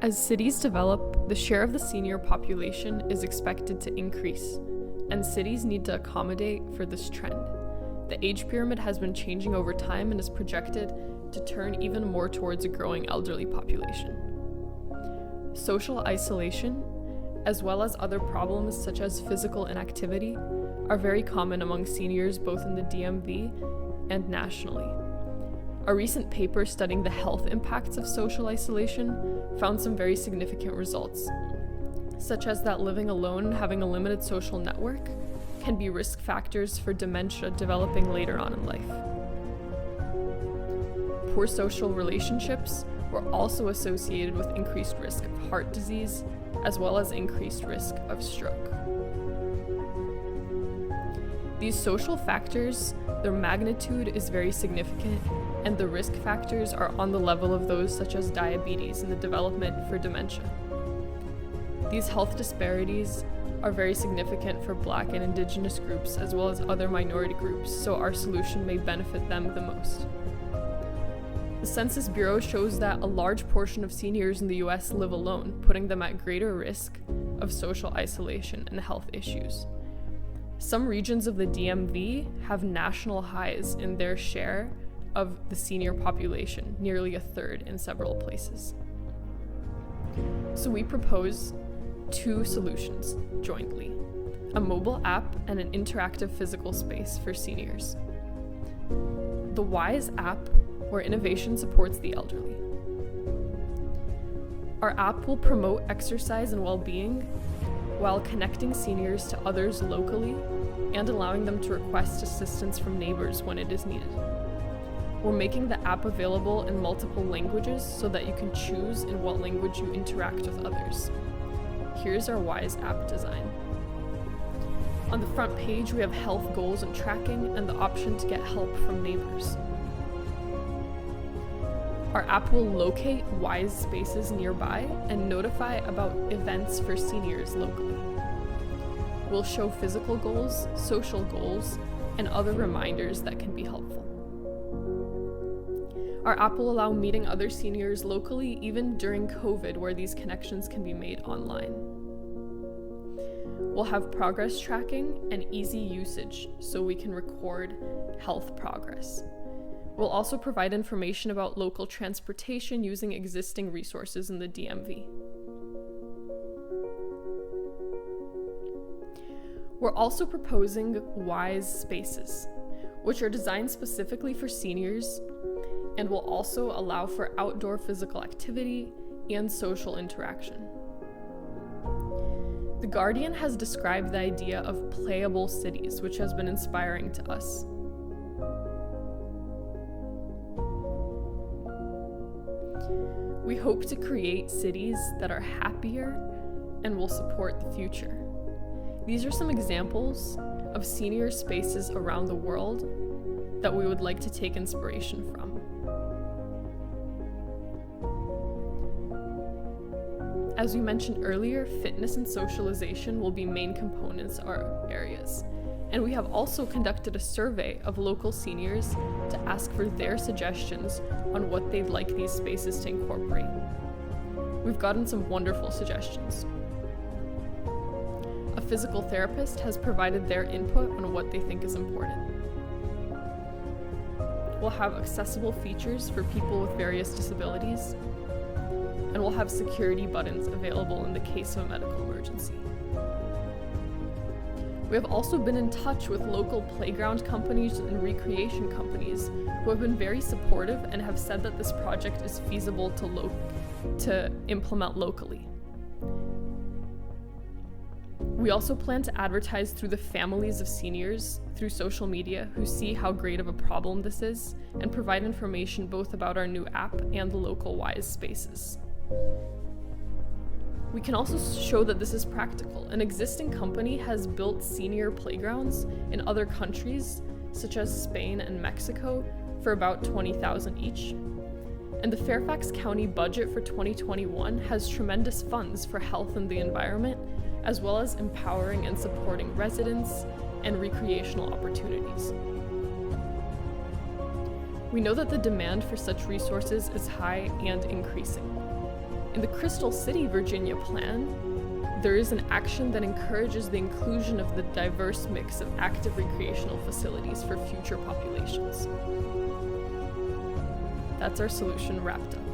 As cities develop, the share of the senior population is expected to increase, and cities need to accommodate for this trend. The age pyramid has been changing over time and is projected to turn even more towards a growing elderly population. Social isolation, as well as other problems such as physical inactivity, are very common among seniors both in the DMV and nationally. A recent paper studying the health impacts of social isolation found some very significant results, such as that living alone and having a limited social network can be risk factors for dementia developing later on in life. Poor social relationships were also associated with increased risk of heart disease, as well as increased risk of stroke. These social factors, their magnitude is very significant, and the risk factors are on the level of those such as diabetes and the development for dementia. These health disparities are very significant for Black and Indigenous groups as well as other minority groups, so our solution may benefit them the most. The Census Bureau shows that a large portion of seniors in the US live alone, putting them at greater risk of social isolation and health issues. Some regions of the DMV have national highs in their share of the senior population, nearly a third in several places. So we propose two solutions jointly: a mobile app and an interactive physical space for seniors. The WISE app, where innovation supports the elderly. Our app will promote exercise and well-being while connecting seniors to others locally and allowing them to request assistance from neighbors when it is needed. We're making the app available in multiple languages so that you can choose in what language you interact with others. Here's our WISE app design. On the front page, we have health goals and tracking and the option to get help from neighbors. Our app will locate WISE spaces nearby and notify about events for seniors locally. We'll show physical goals, social goals, and other reminders that can be helpful. Our app will allow meeting other seniors locally even during COVID, where these connections can be made online. We'll have progress tracking and easy usage so we can record health progress. We'll also provide information about local transportation using existing resources in the DMV. We're also proposing WISE spaces, which are designed specifically for seniors and will also allow for outdoor physical activity and social interaction. The Guardian has described the idea of playable cities, which has been inspiring to us. We hope to create cities that are happier and will support the future. These are some examples of senior spaces around the world that we would like to take inspiration from. As we mentioned earlier, fitness and socialization will be main components of our areas. And we have also conducted a survey of local seniors to ask for their suggestions on what they'd like these spaces to incorporate. We've gotten some wonderful suggestions. A physical therapist has provided their input on what they think is important. We'll have accessible features for people with various disabilities, and we'll have security buttons available in the case of a medical emergency. We have also been in touch with local playground companies and recreation companies who have been very supportive and have said that this project is feasible to implement locally. We also plan to advertise through the families of seniors through social media who see how great of a problem this is and provide information both about our new app and the local WISE spaces. We can also show that this is practical. An existing company has built senior playgrounds in other countries, such as Spain and Mexico, for about $20,000 each. And the Fairfax County budget for 2021 has tremendous funds for health and the environment, as well as empowering and supporting residents and recreational opportunities. We know that the demand for such resources is high and increasing. In the Crystal City, Virginia plan, there is an action that encourages the inclusion of the diverse mix of active recreational facilities for future populations. That's our solution wrapped up.